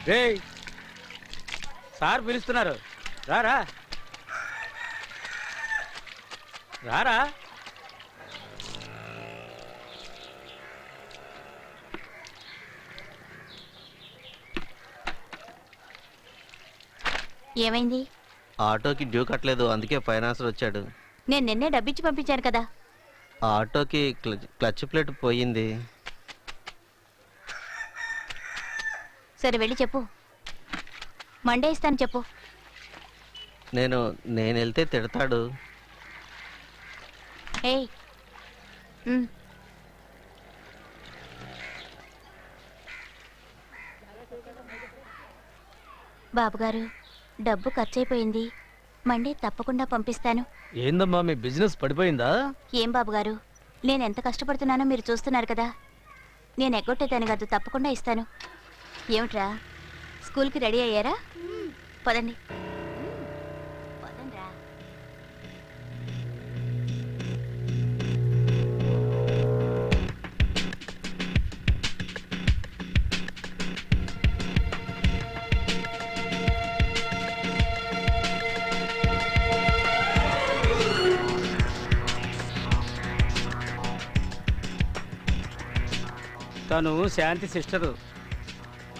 రేయ్ సార్ పిలుస్తున్నారు, రారా రారా. ఏమైంది? ఆటోకి డ్యూ కట్టలేదు, అందుకే ఫైనాన్సర్ వచ్చాడు. నేను నిన్నే డబ్బిచ్చి పంపించాను కదా. ఆటోకి క్లచ్ ప్లేట్ పోయింది. సరే వెళ్ళి చెప్పు, మండే ఇస్తాను చెప్పు. నేను వెళ్తే తిడతాడు. ఏయ్ బాబుగారు, డబ్బు ఖర్చయిపోయింది, మండే తప్పకుండా పంపిస్తాను. ఏందమ్మా మీ బిజినెస్ పడిపోయిందా? ఏం బాబుగారు, నేను ఎంత కష్టపడుతున్నానో మీరు చూస్తున్నారు కదా. నేను ఎగ్గొట్టేదాన్ని కాదు, తప్పకుండా ఇస్తాను. ఏమిట్రా, స్కూల్కి రెడీ అయ్యారా? పదండి పదండ్రా. తను శాంతి సిస్టరు.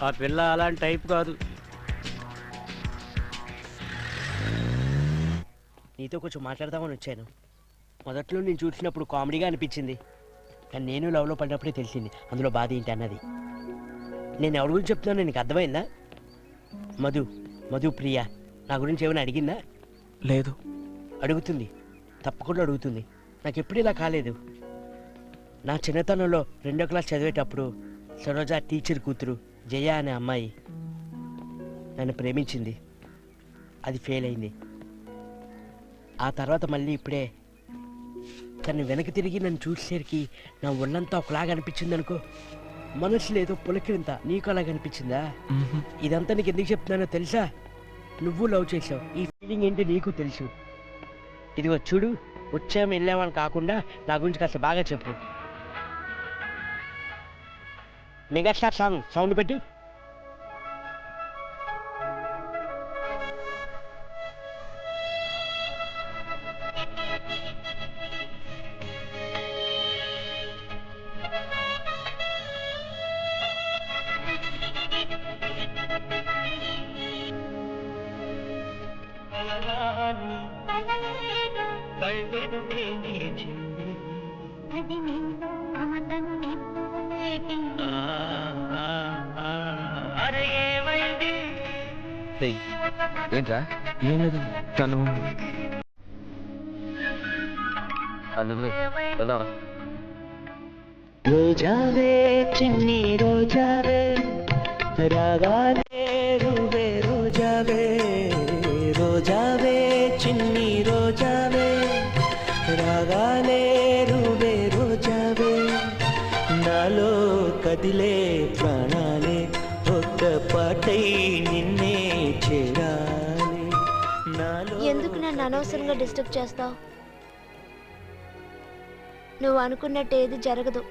ఆ పిల్ల అలాంటి టైప్ కాదు. నీతో కొంచెం మాట్లాడదామని వచ్చాను. మొదట్లో నేను చూసినప్పుడు కామెడీగా అనిపించింది, కానీ నేను లవ్లో పడినప్పుడే తెలిసింది అందులో బాధ ఏంటి అన్నది. నేను ఎవరి గురించి చెప్తున్నాను నీకు అర్థమైందా? మధు ప్రియ నా గురించి ఏమైనా అడిగిందా? లేదు. అడుగుతుంది, తప్పకుండా అడుగుతుంది. నాకు ఎప్పుడు ఇలా కాలేదు. నా చిన్నతనంలో 2వ క్లాస్ చదివేటప్పుడు సరోజ టీచర్ కూతురు జయ అనే అమ్మాయి నన్ను ప్రేమించింది. అది ఫెయిల్ అయింది. ఆ తర్వాత మళ్ళీ ఇప్పుడే తను వెనక్కి తిరిగి నన్ను చూసేసరికి నా ఒళ్ళంతా ఒకలాగా అనిపించింది అనుకో. మనసు లేదో పులకింత. నీకు అలాగ అనిపించిందా? ఇదంతా నీకు ఎందుకు చెప్తున్నానో తెలుసా? నువ్వు లవ్ చేసావు, ఈ ఫీలింగ్ ఏంటి నీకు తెలుసు. ఇదిగో చూడు, వచ్చాము వెళ్ళామని కాకుండా నా గురించి కాస్త బాగా చెప్పు. మెగాస్టార్ సౌండ్ పెట్టు. ఏంట్రా? ఏం లేదు, తను రోజావే చిన్ని రోజావే రాగాలే రువే రోజావే, రోజావే చిన్ని రోజావే రాగాలే రువే రోజావే, నాలో కదిలే ప్రాణాలే ఒక్క పాటై నిన్నే చేరాలి. ఎందుకు నన్ను అనవసరంగా డిస్టర్బ్ చేస్తావు? నువ్వు అనుకున్నట్టు ఏది జరగదు.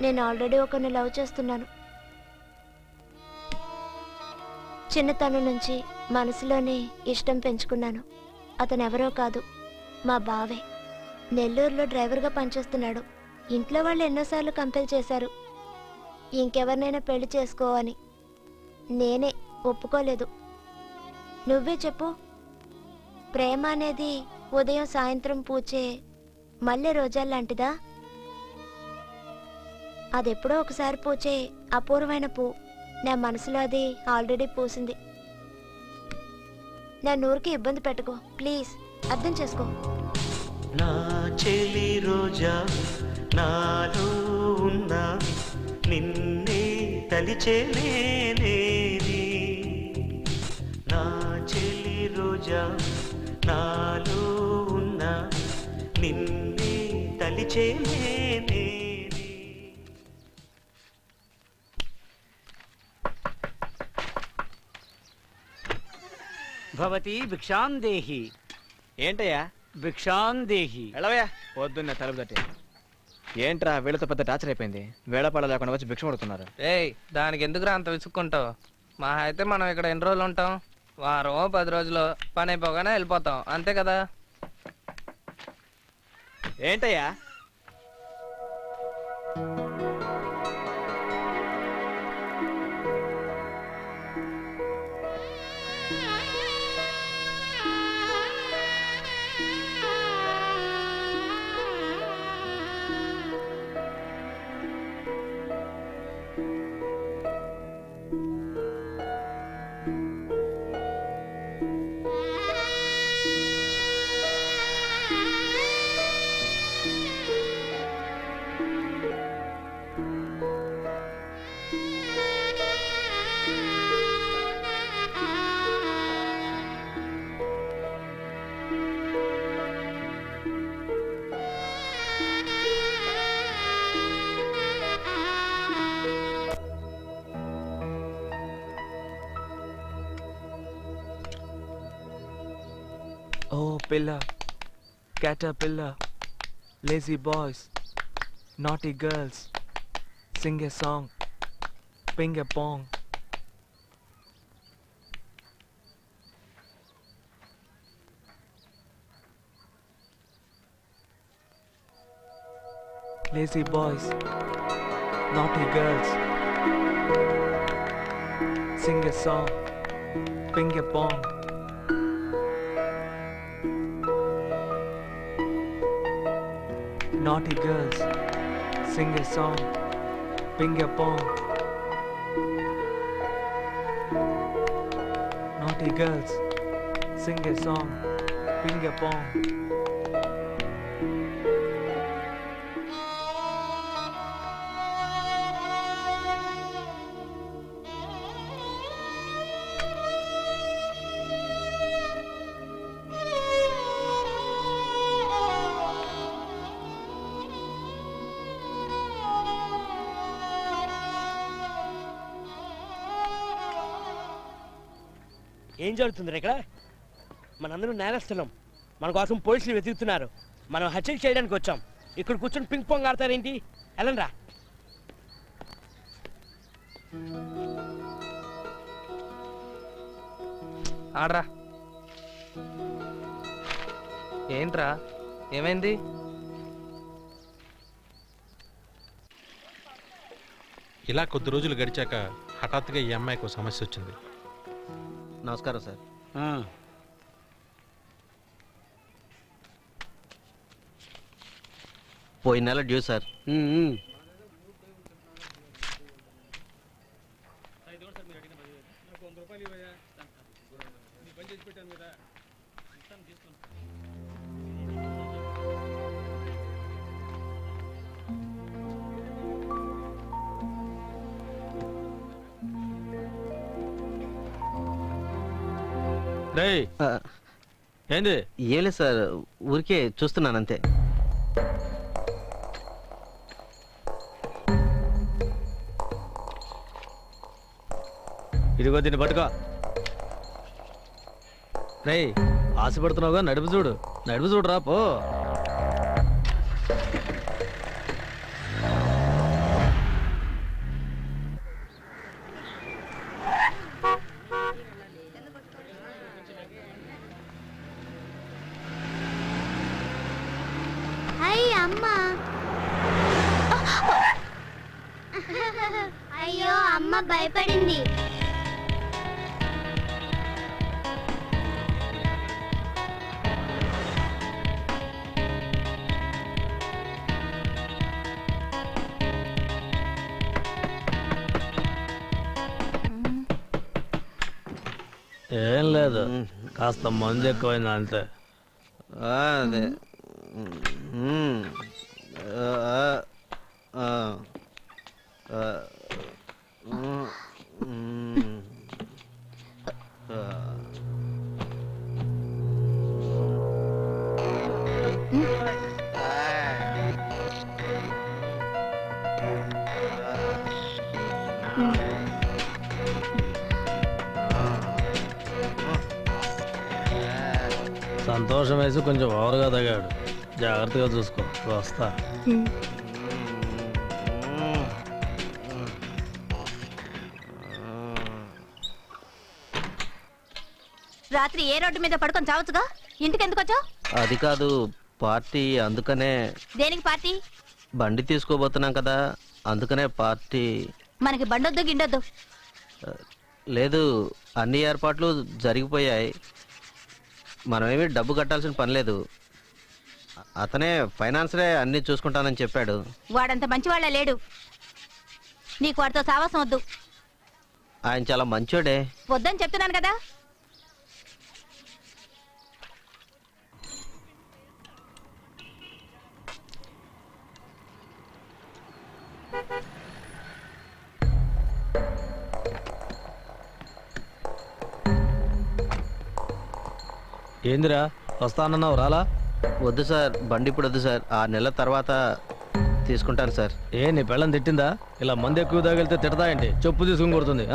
నేను ఆల్రెడీ ఒకరిని లవ్ చేస్తున్నాను. చిన్నతనం నుంచి మనసులోనే ఇష్టం పెంచుకున్నాను. అతను ఎవరో కాదు, మా బావే. నెల్లూరులో డ్రైవర్గా పనిచేస్తున్నాడు. ఇంట్లో వాళ్ళు ఎన్నోసార్లు కంపెల్ చేశారు ఇంకెవరినైనా పెళ్లి చేసుకో అని. నేనే ఒప్పుకోలేదు. నువ్వే చెప్పు, ప్రేమ అనేది ఉదయం సాయంత్రం పూచే మల్లె రోజాల్లాంటిదా? అదెప్పుడో ఒకసారి పూచే అపూర్వమైన పూ. నా మనసులో అది ఆల్రెడీ పూసింది. నా నూరికి ఇబ్బంది పెట్టుకో ప్లీజ్, అర్థం చేసుకో. నా చెలి రోజా నాలో ఉన్నా నిన్నే తలిచేనే, నా చెలి రోజా నాలో ఉన్నా నిన్నే తలిచేనే. భవతి భిక్షాందేహి. ఏంటయ్యా? భిక్షాందేహి. ఎలవయ్యా, పొద్దున్న తలుపు తట్టే. ఏంట్రా వీళ్ళతో పెద్ద టార్చర్ అయిపోయింది. వేళపాడ లేకుండా వచ్చి భిక్ష పడుతున్నారు. ఏయ్ దానికి ఎందుకురా అంత విసుక్కుంటావు? మా అయితే మనం ఇక్కడ ఎన్ని రోజులు ఉంటాం? వారం 10 రోజులు పని అయిపోగానే వెళ్ళిపోతాం, అంతే కదా? ఏంటయ్యా Oh, pillar, caterpillar, lazy boys, naughty girls, sing a song, ping a pong. Lazy boys, naughty girls, sing a song, ping a pong. Naughty girls, sing a song, ping a pong. Naughty girls, sing a song, ping a pong. ఏం జరుగుతుంది ఇక్కడ? మనందరూ నేరస్తున్నాం. మన కోసం పోలీసులు వెతుకుతున్నారు. మనం హత్య చేయడానికి వచ్చాం. ఇక్కడ కూర్చొని పింక్ పాంగ్ ఆడతారేంటి? వెళ్ళండ్రా. ఆడరా. ఏంట్రా ఏమైంది? ఇలా కొద్ది రోజులు గడిచాక హఠాత్తుగా ఈ అమ్మాయికి సమస్య వచ్చింది. నమస్కారం సార్. పోయిన నెల డ్యూ సార్. ఏంది? ఏం లేదు సార్, ఊరికే చూస్తున్నాను అంతే. ఇదిగో దీన్ని పట్టుకో. రే ఆశపడుతున్నావుగా, నడుపు చూడు, నడుపు చూడురా పో. అయ్యో అమ్మ భయపడింది. ఏం లేదు, కాస్త మందు ఎక్కువైంది అంతే. అదే సంతోషం వేసి కొంచెం ఓవర్గా తగాడు. జాగ్రత్తగా చూసుకో, వస్తా. రాత్రి ఏ రోడ్డు మీద పడుకొని చావచ్చుగా, ఇంటికి ఎందుకు వచ్చావు? అది కాదు పార్టీ, అందుకనే. దేనికి పార్టీ? బండి తీసుకోబోతున్నాం కదా, అందుకనే పార్టీ. మనకి బండొద్దు గిండొద్దు. లేదు, అన్ని ఏర్పాట్లు జరిగిపోయాయి, మనమేమి డబ్బు కట్టాల్సిన పని లేదు. అతనే ఫైనాన్సరే అన్నీ చూసుకుంటానని చెప్పాడు. వాడంత మంచివాళ్ళ లేడు, నీకు వాడితో సావాసం వద్దు. ఆయన చాలా మంచోడే. వద్దని చెప్తున్నాను కదా. ఏందిరా వస్తానన్నావు, రాలా? వద్దు సార్, బండి ఇప్పుడు వద్దు సార్, 6 నెలల తర్వాత తీసుకుంటాను సార్. ఏ నీ పెళ్ళం తిట్టిందా? ఇలా మంది ఎక్కువ తాగిలితే తిడతాయంటే చెప్పు తీసుకుని కొడుతుంది.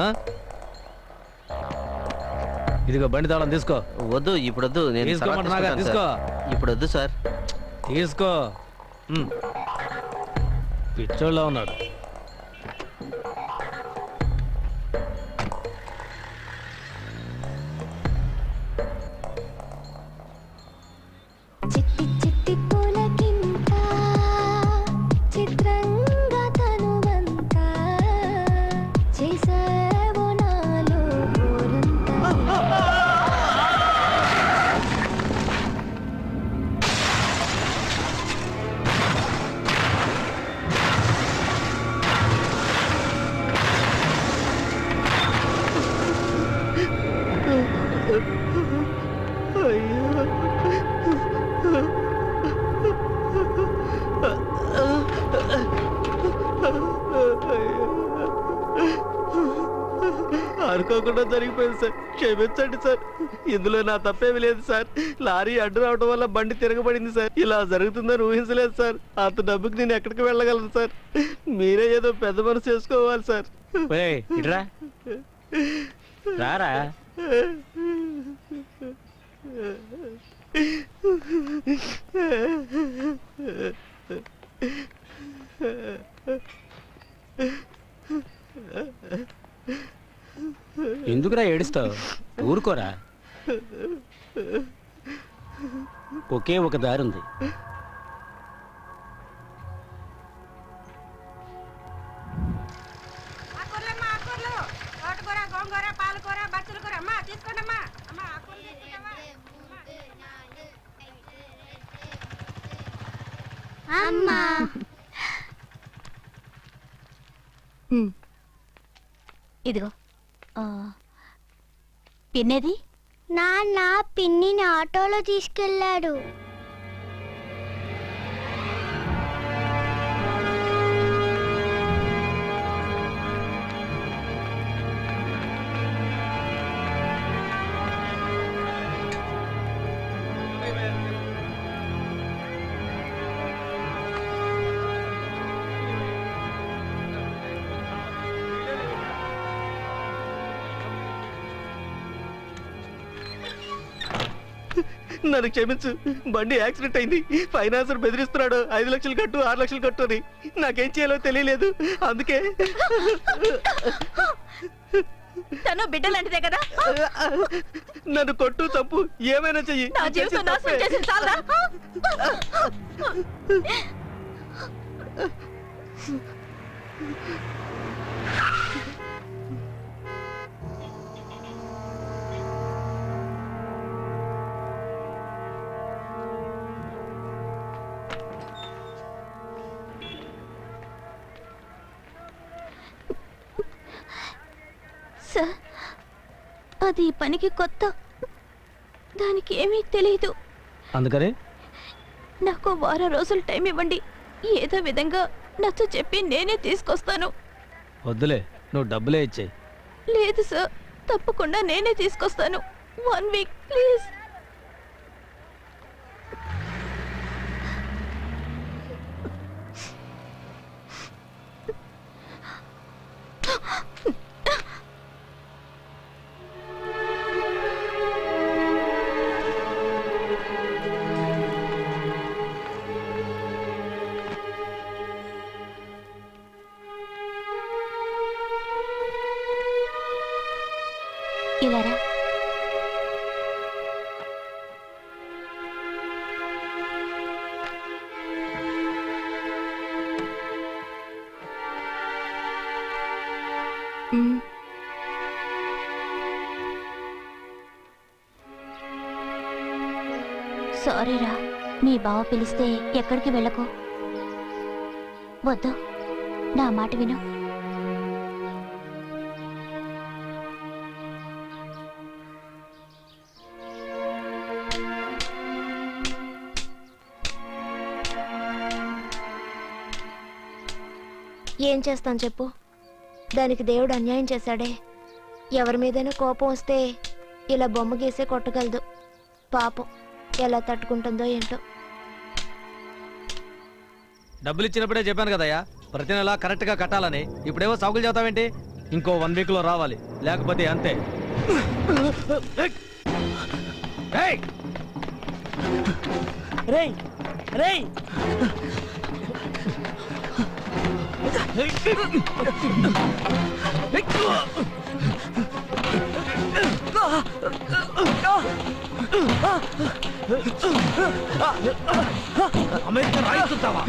ఇదిగో బండి తాళం తీసుకో. వద్దు, ఇప్పుడు వద్దు, నేను తీసుకోమంటున్నాగా, తీసుకో. ఇప్పుడు వద్దు సార్. తీసుకో. పిచ్చోళ్ళ ఉన్నాడు. చిట్టి చిట్టి పూలకింత చిత్రంగా తనువంతా చేసావో నాలో ఊరంతా. అనుకోకుండా జరిగిపోయింది సార్, క్షమించండి సార్. ఇందులో నా తప్పేమి లేదు సార్. లారీ అడ్డు రావడం వల్ల బండి తిరగబడింది సార్. ఇలా జరుగుతుందని ఊహించలేదు సార్. అంత డబ్బుకి నేను ఎక్కడికి వెళ్ళగలను సార్? మీరే ఏదో పెద్ద మనసు చేసుకోవాలి సార్. ఇట్రా రారా. ఎందుకురా ఏడుస్తావు? ఊరుకోరా. ఒకే ఒక దారి ఉంది. ఇదిగో పిన్నేది? నాన్న పిన్నిని ఆటోలో తీసుకెళ్ళాడు. నన్ను క్షమించు, బండి యాక్సిడెంట్ అయింది. ఫైనాన్సర్ బెదిరిస్తున్నాడు, 5 లక్షలు కట్టు, 6 లక్షలు కట్టు అని. నాకేం చేయాలో తెలియలేదు, అందుకే. తను బిడ్డలాంటిదే కదా, నన్ను కొట్టు, తప్పు ఏమైనా చెయ్యి. నా జీవితం నాశనం చేసి చాలదా? సార్, అది ఈ పనికి కొత్త, దానికి ఏమీ తెలియదు. అందుకని నాకు 1 వారం రోజులు టైం ఇవ్వండి. ఏదో విధంగా నచ్చ చెప్పి నేనే తీసుకొస్తాను. వద్దులే, నువ్వు డబ్బులే ఇచ్చేయి. లేదు సార్, తప్పకుండా నేనే తీసుకొస్తాను. 1 వీక్ ప్లీజ్. ఇలారా. సారీరా, మీ బావ పిలిస్తే ఎక్కడికి వెళ్ళకు. వద్దు, నా మాట విను. ఏం చేస్తాను చెప్పు? దానికి దేవుడు అన్యాయం చేశాడే. ఎవరి మీదైనా కోపం వస్తే ఇలా బొమ్మ గీసే కొట్టగలదు. పాపం ఎలా తట్టుకుంటుందో ఏంటో. డబ్బులు ఇచ్చినప్పుడే చెప్పాను కదయ్యా, ప్రతి నెల కరెక్ట్గా కట్టాలని. ఇప్పుడేవో సాగులు చెబుతావేంటి? ఇంకో 1 వీక్లో రావాలి, లేకపోతే అంతే. రేయ్ రేయ్ అమెరికా రాయిస్తావా?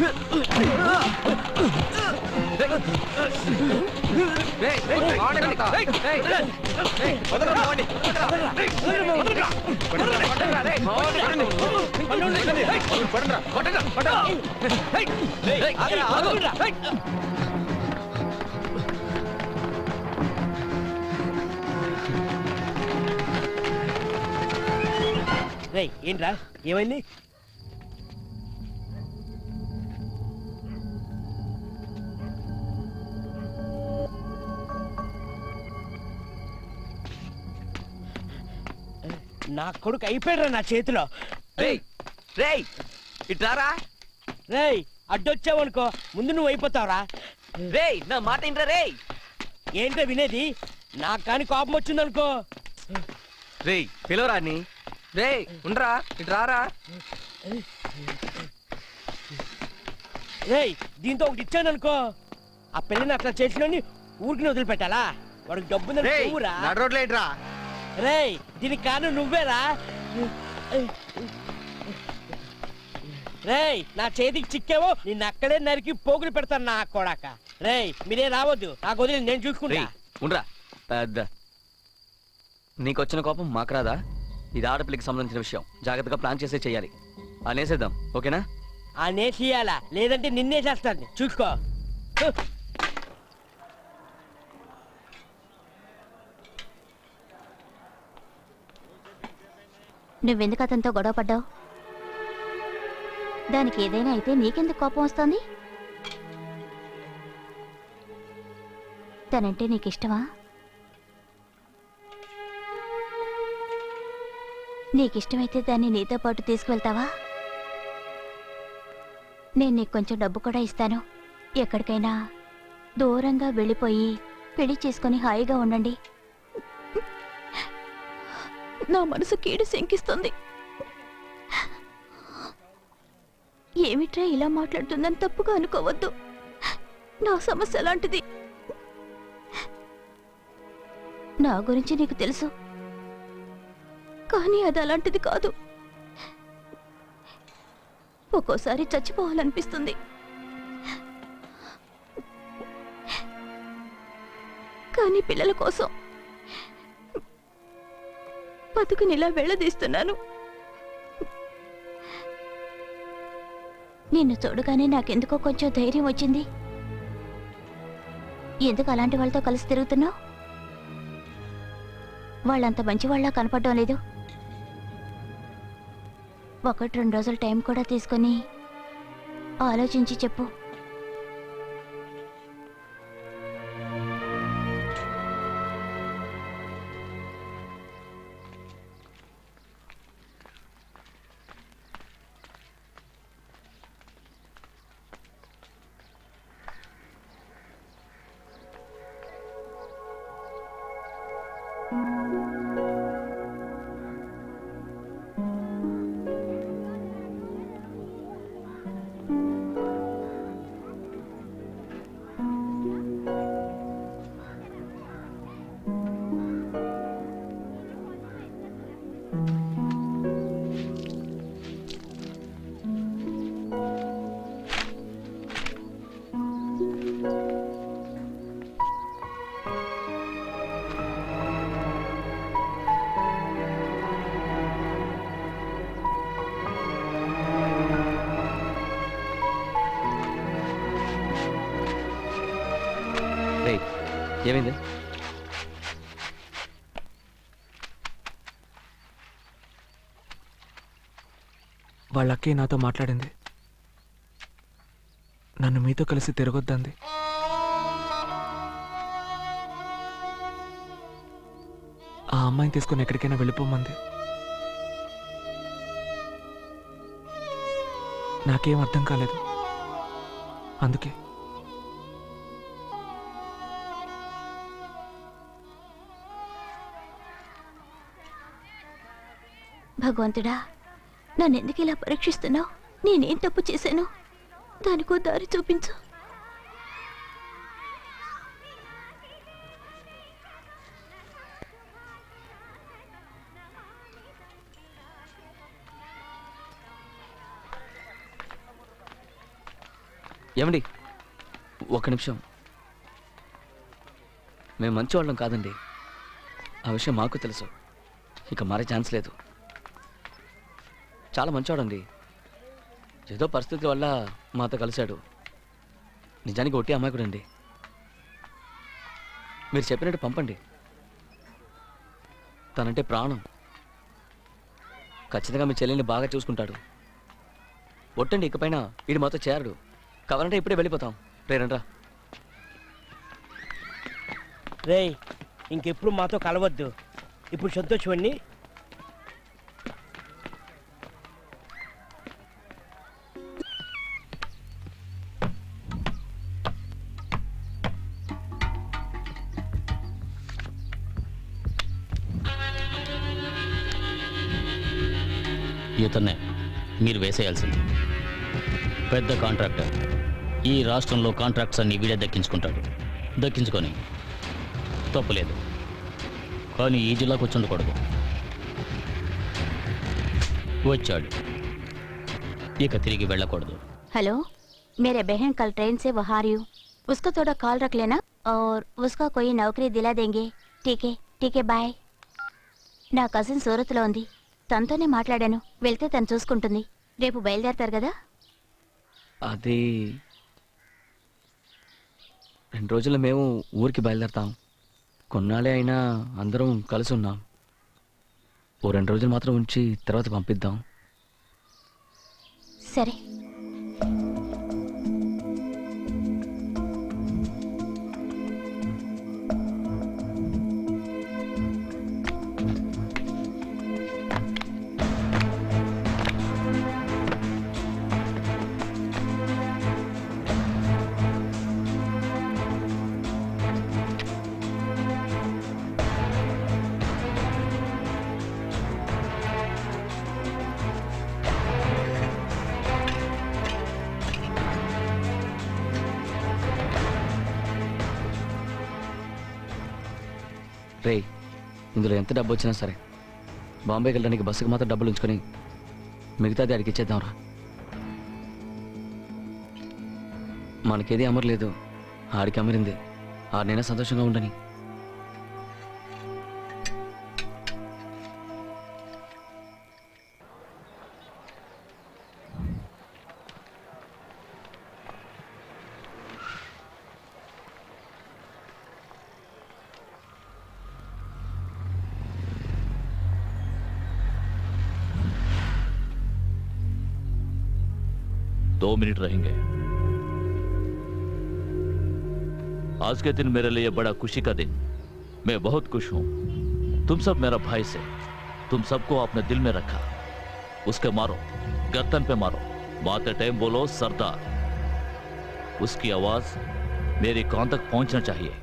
రేయ్ ఏంట్రా, ఏమైంది? నా కొడుకు అయిపోయాడు నా చేతిలో. ఇట్లారా రేయ్, అడ్డొచ్చావనుకో ముందు నువ్వు అయిపోతావురా. రేయ్, నా మాట ఏంట్రా? రేయ్, ఏంటో వినేది? నాకు కానీ కోపం వచ్చిందనుకో. రేయ్ పిలవరా నీ. రేయ్ ఉండరా, ఇటు రారా. రేయ్, దీంతో ఒకటి ఇచ్చాననుకో, ఆ పెళ్ళిని అట్లా చేసినోని ఊరికి వదిలిపెట్టాలా? వాడికి డబ్బు రోడ్లేట్రా. రేయ్, దీనికి కాను నువ్వేరా. రేయ్, నా చేతికి చిక్కేవో నిన్ను అక్కడే నరికి పోగులు పెడతాను నా కొడాక. రేయ్, మీరే రావద్దు, నాకు వదిలి నేను చూసుకుంటా. ఉండరా పెద్ద. నీకొచ్చిన కోపం మాకు రాదా? ఇది ఆడపిల్లకి సంబంధించిన విషయం, జాగ్రత్తగా ప్లాన్ చేసే చెయ్యాలి. అనేసేద్దాం, ఓకేనా? అనేసియాలా, లేదంటే నిన్నే చేస్తాను, చూసుకో. నువ్వెందుకు అతనితో గొడవ పడ్డావు? దానికి ఏదైనా అయితే నీకెందుకు కోపం వస్తుంది? తనంటే నీకిష్టమా? నీకిష్టమైతే దాన్ని నీతో పాటు తీసుకువెళ్తావా? నేను నీకు కొంచెం డబ్బు కూడా ఇస్తాను. ఎక్కడికైనా దూరంగా వెళ్ళిపోయి పెళ్లి చేసుకుని హాయిగా ఉండండి. నా మనసు కీడు శంకిస్తుంది. ఏమిట్రా ఇలా మాట్లాడుతుందని తప్పుగా అనుకోవద్దు. నా సమస్య అలాంటిది. నా గురించి నీకు తెలుసు, కానీ అది అలాంటిది కాదు. ఒక్కోసారి చచ్చిపోవాలనిపిస్తుంది, కానీ పిల్లల కోసం బతుకునిలా వెళ్ళదీస్తున్నాను. నిన్ను చూడగానే నాకెందుకో కొంచెం ధైర్యం వచ్చింది. ఎందుకు అలాంటి వాళ్ళతో కలిసి తిరుగుతున్నావు? వాళ్ళంత మంచి వాళ్ళ కనపడడం లేదు. 1-2 రోజులు టైం కూడా తీసుకొని ఆలోచించి చెప్పు. ఏమైంది? వాళ్ళ అక్కే నాతో మాట్లాడింది. నన్ను మీతో కలిసి తిరగొద్దంది. ఆ అమ్మాయిని తీసుకుని ఎక్కడికైనా వెళ్ళిపోమంది. నాకేం అర్థం కాలేదు. అందుకే భగవంతుడా, నన్ను ఎందుకు ఇలా పరీక్షిస్తున్నావు? నేనేం తప్పు చేశాను? దానికో దారి చూపించు. ఏమండి, ఒక్క నిమిషం. మేము మంచి వాళ్ళం కాదండి. ఆ విషయం మాకు తెలుసు. ఇక మారే ఛాన్స్ లేదు. చాలా మంచివాడండి. ఏదో పరిస్థితి వల్ల మాతో కలిశాడు. నిజానికి ఒట్టి అమాయకుడండి. మీరు చెప్పినట్టు పంపండి. తనంటే ప్రాణం. ఖచ్చితంగా మీ చెల్లెల్ని బాగా చూసుకుంటాడు. ఒట్టండి, ఇకపైన వీడు మాతో చేరడు. కావాలంటే ఇప్పుడే వెళ్ళిపోతాం. రేరండ్రా. రేయ్, ఇంకెప్పుడు మాతో కలవద్దు. ఇప్పుడు సంతోషమని ఇతన్నే మీరు వేసేయాల్సింది. పెద్ద కాంట్రాక్టర్. ఈ రాష్ట్రంలో కాంట్రాక్ట్స్ అన్ని వీడే దక్కించుకుంటాడు. దక్కించుకొని తప్పులేదు, కానీ ఈ జిల్లాకు వచ్చి ఉండకూడదు. వచ్చాడు, ఇక తిరిగి వెళ్ళకూడదు. हेलो, मेरे बहन कल ट्रेन से बाहर रही हूँ. उसका थोड़ा कॉल रख लेना और उसका कोई नौकरी दिला देंगे. ठीक है बाय. నా కజిన్ సూరత్లో ఉంది. తనతోనే మాట్లాడాను. వెళ్తే తను చూసుకుంటుంది. రేపు బయలుదేరతారు కదా? అది 2 రోజుల్లో మేము ఊరికి బయలుదేరతాం. కొన్నాళ్ళే అయినా అందరం కలిసి ఉన్నాం. ఓ 2 రోజులు మాత్రం ఉంచి తర్వాత పంపిద్దాం. సరే. రే, ఇందులో ఎంత డబ్బు వచ్చినా సరే బాంబేకి వెళ్ళడానికి బస్సుకి మాత్రం డబ్బులు ఉంచుకొని మిగతాది ఆడికి ఇచ్చేద్దాంరా. మనకేది అమరలేదు, ఆడికి అమరింది. ఆడినైనా సంతోషంగా ఉండని. दो मिनट रहेंगे. आज के दिन मेरे लिए बड़ा खुशी का दिन. मैं बहुत खुश हूं. तुम सब मेरा भाई से. तुम सबको अपने दिल में रखा. उसके मारो, गर्दन पे मारो. मारते टाइम बोलो सरदार. उसकी आवाज मेरी कान तक पहुंचना चाहिए.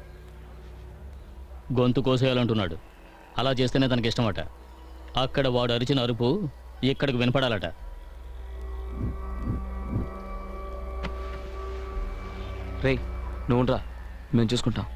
గొంతు కోసేయాలంటున్నాడు. అలా చేస్తేనే తనకి ఇష్టమట. అక్కడ వాడు అరిచిన అరుపు ఇక్కడికి వినపడాలట. రే, నువ్వు రా, మేము చూసుకుంటాం.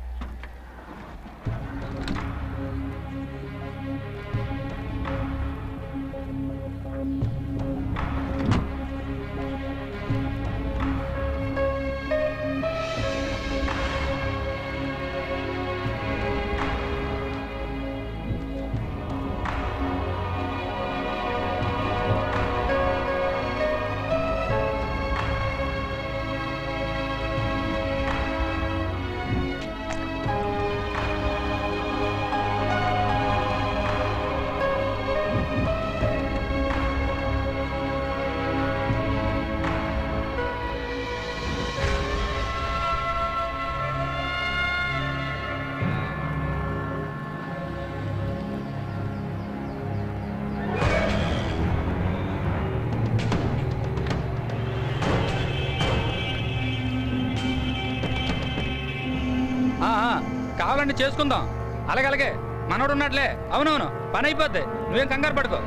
రండి చేసుకుందాం. అలాగే మనోడు ఉన్నట్లే. అవునవును పని అయిపోద్ది, నువ్వేం కంగారు పడుకో.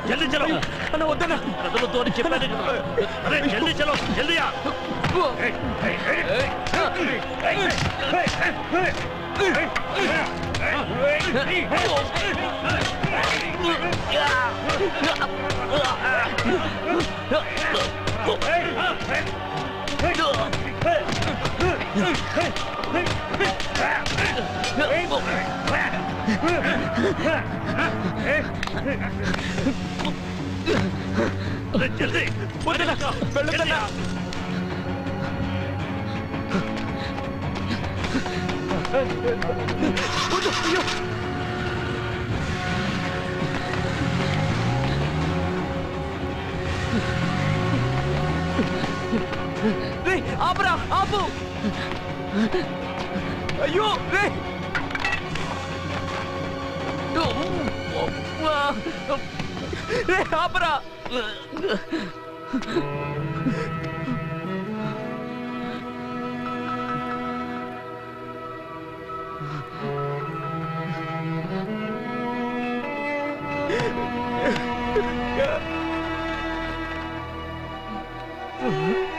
जल्दी चलो तो अरे जल्दी चलो जल्दी जल्दी ఆపరా ఆపు అయ్యో రే రే ఆపరా Yeah.